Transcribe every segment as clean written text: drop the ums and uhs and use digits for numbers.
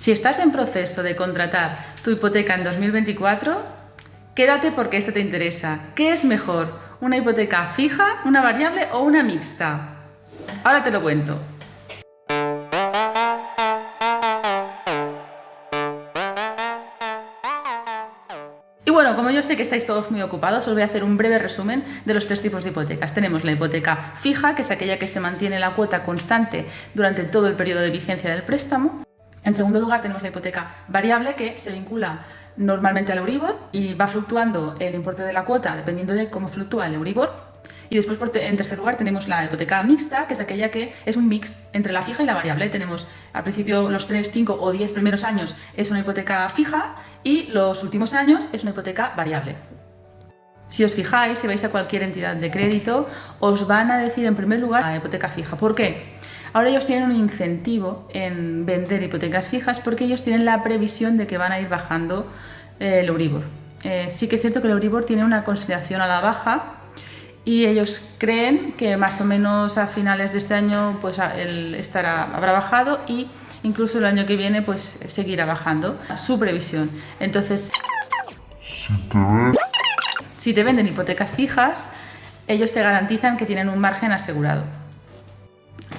Si estás en proceso de contratar tu hipoteca en 2024, quédate porque esto te interesa. ¿Qué es mejor? ¿Una hipoteca fija, una variable o una mixta? Ahora te lo cuento. Y bueno, como yo sé que estáis todos muy ocupados, os voy a hacer un breve resumen de los tres tipos de hipotecas. Tenemos la hipoteca fija, que es aquella que se mantiene la cuota constante durante todo el periodo de vigencia del préstamo. En segundo lugar, tenemos la hipoteca variable, que se vincula normalmente al Euribor y va fluctuando el importe de la cuota dependiendo de cómo fluctúa el Euribor. Y después, en tercer lugar, tenemos la hipoteca mixta, que es aquella que es un mix entre la fija y la variable. Tenemos al principio los 3, 5 o 10 primeros años es una hipoteca fija y los últimos años es una hipoteca variable. Si os fijáis, si vais a cualquier entidad de crédito, os van a decir en primer lugar la hipoteca fija. ¿Por qué? Ahora ellos tienen un incentivo en vender hipotecas fijas porque ellos tienen la previsión de que van a ir bajando el Euribor. Sí que es cierto que el Euribor tiene una consolidación a la baja y ellos creen que más o menos a finales de este año pues habrá bajado y incluso el año que viene pues seguirá bajando. Su previsión. Entonces, si te venden hipotecas fijas, ellos se garantizan que tienen un margen asegurado.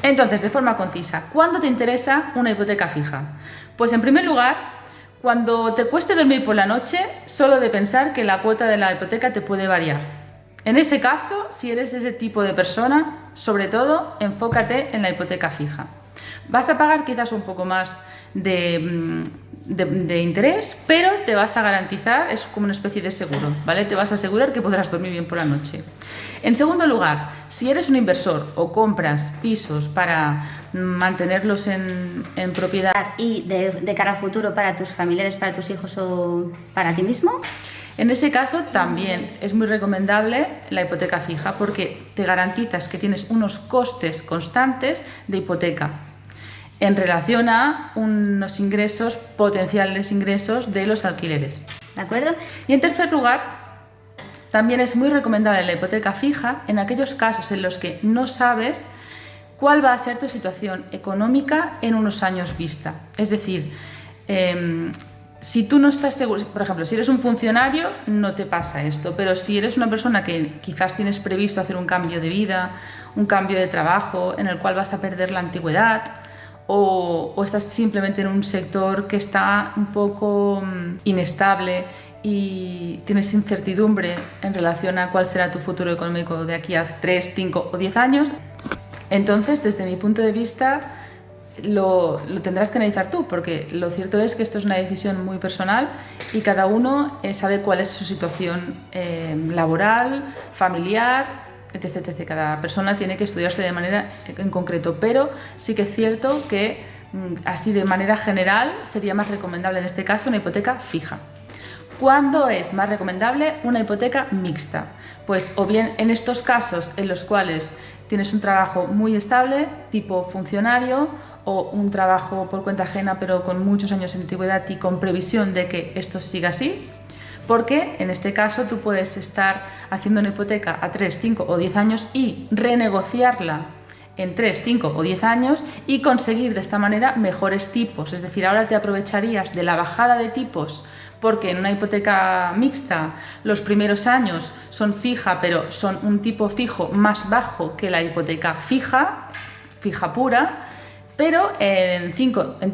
Entonces, de forma concisa, ¿cuándo te interesa una hipoteca fija? Pues en primer lugar, cuando te cueste dormir por la noche solo de pensar que la cuota de la hipoteca te puede variar. En ese caso, si eres ese tipo de persona, sobre todo, enfócate en la hipoteca fija. Vas a pagar quizás un poco más de interés, pero te vas a garantizar, es como una especie de seguro, ¿vale? Te vas a asegurar que podrás dormir bien por la noche. En segundo lugar, si eres un inversor o compras pisos para mantenerlos en propiedad y de cara al futuro para tus familiares, para tus hijos o para ti mismo, en ese caso también es muy recomendable la hipoteca fija porque te garantizas que tienes unos costes constantes de hipoteca en relación a unos ingresos, potenciales ingresos de los alquileres. ¿De acuerdo? Y en tercer lugar, también es muy recomendable la hipoteca fija en aquellos casos en los que no sabes cuál va a ser tu situación económica en unos años vista. Es decir, si tú no estás seguro, por ejemplo, si eres un funcionario, no te pasa esto, pero si eres una persona que quizás tienes previsto hacer un cambio de vida, un cambio de trabajo en el cual vas a perder la antigüedad, o estás simplemente en un sector que está un poco inestable y tienes incertidumbre en relación a cuál será tu futuro económico de aquí a 3, 5 o 10 años, entonces, desde mi punto de vista, lo tendrás que analizar tú, porque lo cierto es que esto es una decisión muy personal y cada uno sabe cuál es su situación laboral, familiar, etc, etc. Cada persona tiene que estudiarse de manera en concreto, pero sí que es cierto que así de manera general sería más recomendable en este caso una hipoteca fija. ¿Cuándo es más recomendable una hipoteca mixta? Pues o bien en estos casos en los cuales tienes un trabajo muy estable, tipo funcionario, o un trabajo por cuenta ajena pero con muchos años de antigüedad y con previsión de que esto siga así, porque en este caso tú puedes estar haciendo una hipoteca a 3, 5 o 10 años y renegociarla en 3, 5 o 10 años y conseguir de esta manera mejores tipos. Es decir, ahora te aprovecharías de la bajada de tipos porque en una hipoteca mixta los primeros años son fija, pero son un tipo fijo más bajo que la hipoteca fija pura, pero en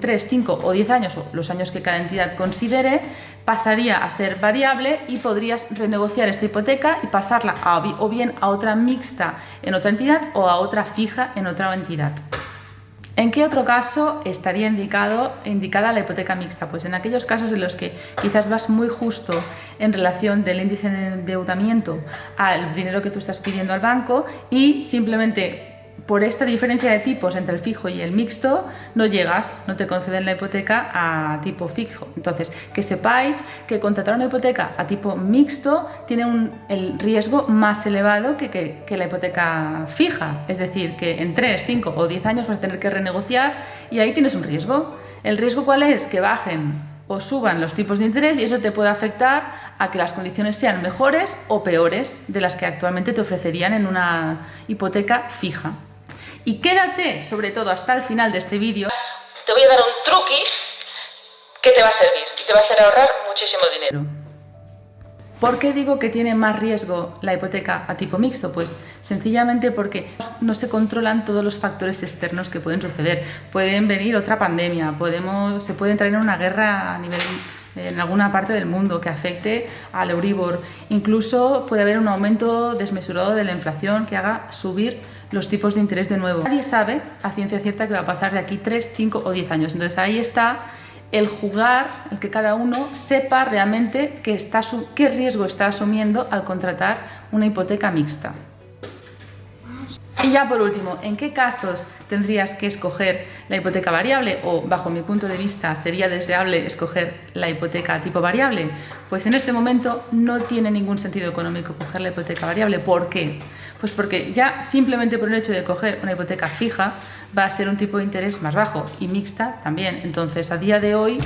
3, 5 o 10 años, o los años que cada entidad considere, pasaría a ser variable y podrías renegociar esta hipoteca y pasarla o bien a otra mixta en otra entidad o a otra fija en otra entidad. ¿En qué otro caso estaría indicada la hipoteca mixta? Pues en aquellos casos en los que quizás vas muy justo en relación del índice de endeudamiento al dinero que tú estás pidiendo al banco y simplemente por esta diferencia de tipos entre el fijo y el mixto no te conceden la hipoteca a tipo fijo. Entonces, que sepáis que contratar una hipoteca a tipo mixto tiene el riesgo más elevado que la hipoteca fija. Es decir, que en 3, 5 o 10 años vas a tener que renegociar y ahí tienes un riesgo. ¿El riesgo cuál es? Que bajen o suban los tipos de interés y eso te puede afectar a que las condiciones sean mejores o peores de las que actualmente te ofrecerían en una hipoteca fija. Y quédate, sobre todo, hasta el final de este vídeo. Te voy a dar un truqui que te va a servir y te va a hacer ahorrar muchísimo dinero. ¿Por qué digo que tiene más riesgo la hipoteca a tipo mixto? Pues sencillamente porque no se controlan todos los factores externos que pueden suceder. Pueden venir otra pandemia, se puede entrar en una guerra a nivel en alguna parte del mundo que afecte al Euribor. Incluso puede haber un aumento desmesurado de la inflación que haga subir los tipos de interés de nuevo. Nadie sabe a ciencia cierta qué va a pasar de aquí 3, 5 o 10 años. Entonces ahí está el jugar, el que cada uno sepa realmente qué riesgo está asumiendo al contratar una hipoteca mixta. Y ya por último, ¿en qué casos tendrías que escoger la hipoteca variable? O, bajo mi punto de vista, ¿sería deseable escoger la hipoteca tipo variable? Pues en este momento no tiene ningún sentido económico coger la hipoteca variable. ¿Por qué? Pues porque ya simplemente por el hecho de coger una hipoteca fija va a ser un tipo de interés más bajo y mixta también. Entonces, a día de hoy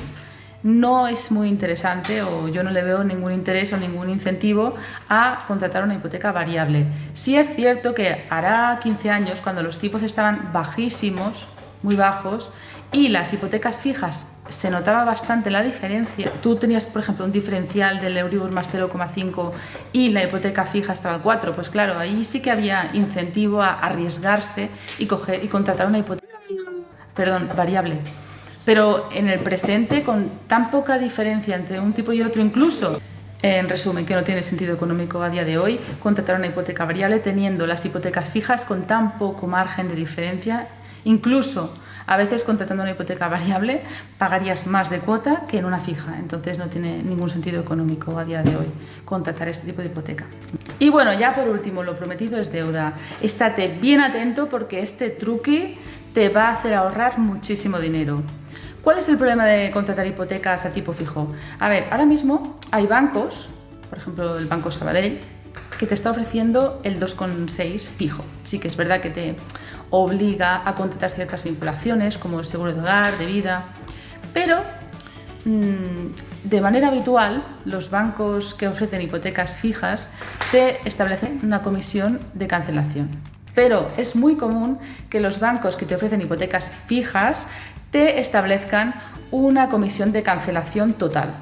no es muy interesante, o yo no le veo ningún interés o ningún incentivo a contratar una hipoteca variable. Sí es cierto que hará 15 años, cuando los tipos estaban bajísimos, muy bajos, y las hipotecas fijas se notaba bastante la diferencia. Tú tenías, por ejemplo, un diferencial del Euribor más 0,5 y la hipoteca fija estaba al 4, pues claro, ahí sí que había incentivo a arriesgarse y contratar una hipoteca variable. Pero en el presente, con tan poca diferencia entre un tipo y el otro, incluso, en resumen, que no tiene sentido económico a día de hoy contratar una hipoteca variable teniendo las hipotecas fijas con tan poco margen de diferencia. Incluso a veces contratando una hipoteca variable pagarías más de cuota que en una fija, entonces no tiene ningún sentido económico a día de hoy contratar este tipo de hipoteca. Y bueno, ya por último, lo prometido es deuda. Estate bien atento porque este truqui te va a hacer ahorrar muchísimo dinero. ¿Cuál es el problema de contratar hipotecas a tipo fijo? A ver, ahora mismo hay bancos, por ejemplo el Banco Sabadell, que te está ofreciendo el 2,6 fijo. Sí que es verdad que te obliga a contratar ciertas vinculaciones como el seguro de hogar, de vida, pero de manera habitual los bancos que ofrecen hipotecas fijas te establecen una comisión de cancelación. Pero es muy común que los bancos que te ofrecen hipotecas fijas te establezcan una comisión de cancelación total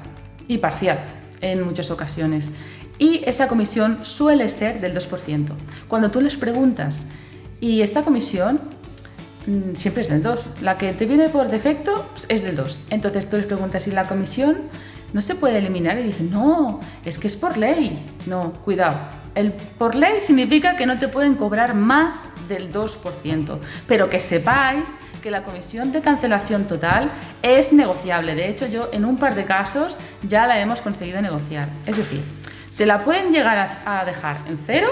y parcial en muchas ocasiones. Y esa comisión suele ser del 2%. Cuando tú les preguntas, ¿y esta comisión? Siempre es del 2%. La que te viene por defecto es del 2%. Entonces tú les preguntas, ¿y la comisión no se puede eliminar? Y dicen, no, es que es por ley. No, cuidado. El por ley significa que no te pueden cobrar más del 2%, pero que sepáis que la comisión de cancelación total es negociable. De hecho, yo en un par de casos ya la hemos conseguido negociar. Es decir, te la pueden llegar a dejar en 0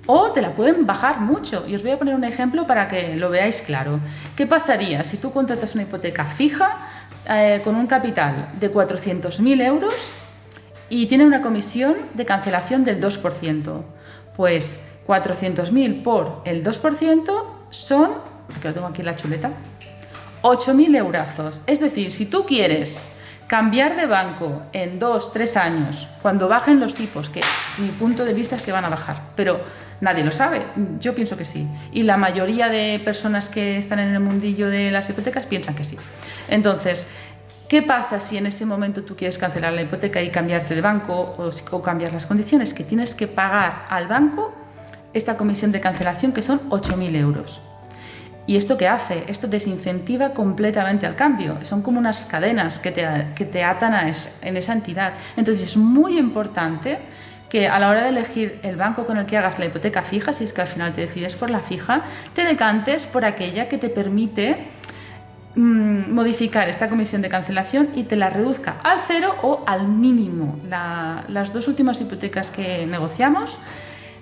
o te la pueden bajar mucho. Y os voy a poner un ejemplo para que lo veáis claro. ¿Qué pasaría si tú contratas una hipoteca fija con un capital de 400.000 euros y tiene una comisión de cancelación del 2%? Pues 400.000 por el 2% son, que lo tengo aquí en la chuleta, 8.000 eurazos. Es decir, si tú quieres cambiar de banco en 2-3 años, cuando bajen los tipos, que mi punto de vista es que van a bajar, pero nadie lo sabe, yo pienso que sí, y la mayoría de personas que están en el mundillo de las hipotecas piensan que sí. Entonces, ¿qué pasa si en ese momento tú quieres cancelar la hipoteca y cambiarte de banco o cambiar las condiciones? Que tienes que pagar al banco esta comisión de cancelación, que son 8.000 euros. ¿Y esto qué hace? Esto desincentiva completamente al cambio. Son como unas cadenas que te atan en esa entidad. Entonces es muy importante que a la hora de elegir el banco con el que hagas la hipoteca fija, si es que al final te decides por la fija, te decantes por aquella que te permite modificar esta comisión de cancelación y te la reduzca al 0 o al mínimo. Las dos últimas hipotecas que negociamos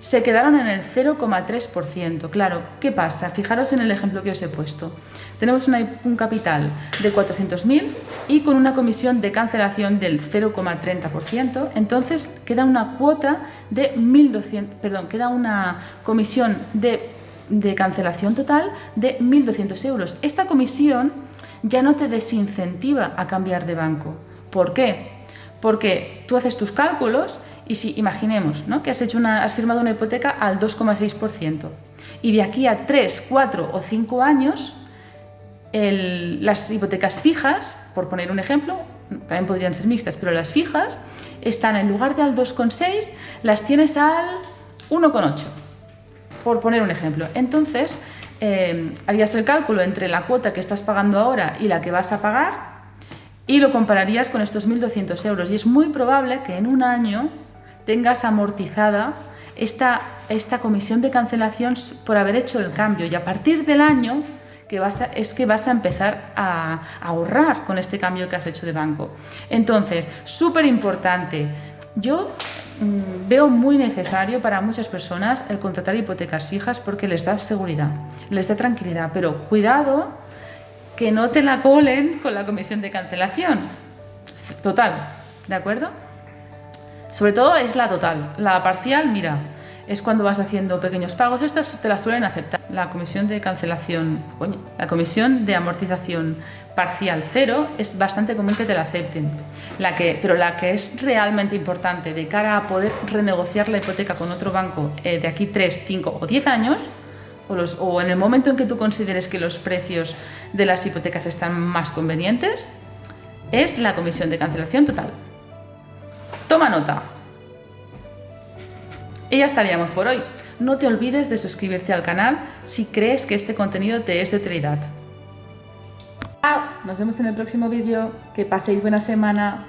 se quedaron en el 0,3%. Claro, ¿qué pasa? Fijaros en el ejemplo que os he puesto. Tenemos un capital de 400.000 y con una comisión de cancelación del 0,30%, entonces queda una cuota de 1.200, queda una comisión de cancelación total de 1.200 euros. Esta comisión ya no te desincentiva a cambiar de banco. ¿Por qué? Porque tú haces tus cálculos y si imaginemos, ¿no?, que has firmado una hipoteca al 2,6% y de aquí a 3, 4 o 5 años las hipotecas fijas, por poner un ejemplo, también podrían ser mixtas, pero las fijas están, en lugar de al 2,6, las tienes al 1,8, por poner un ejemplo. Entonces, harías el cálculo entre la cuota que estás pagando ahora y la que vas a pagar y lo compararías con estos 1.200 euros. Y es muy probable que en un año tengas amortizada esta comisión de cancelación por haber hecho el cambio, y a partir del año que vas a empezar a ahorrar con este cambio que has hecho de banco. Entonces, súper importante, yo veo muy necesario para muchas personas el contratar hipotecas fijas porque les da seguridad, les da tranquilidad, pero cuidado que no te la colen con la comisión de cancelación total, ¿de acuerdo? Sobre todo es la total. La parcial, mira, es cuando vas haciendo pequeños pagos, estas te las suelen aceptar. La comisión de cancelación, la comisión de amortización parcial 0 es bastante común que te la acepten. Pero la que es realmente importante de cara a poder renegociar la hipoteca con otro banco de aquí 3, 5 o 10 años, o en el momento en que tú consideres que los precios de las hipotecas están más convenientes, es la comisión de cancelación total. Toma nota. Y ya estaríamos por hoy. No te olvides de suscribirte al canal si crees que este contenido te es de utilidad. ¡Chao! Nos vemos en el próximo vídeo. Que paséis buena semana.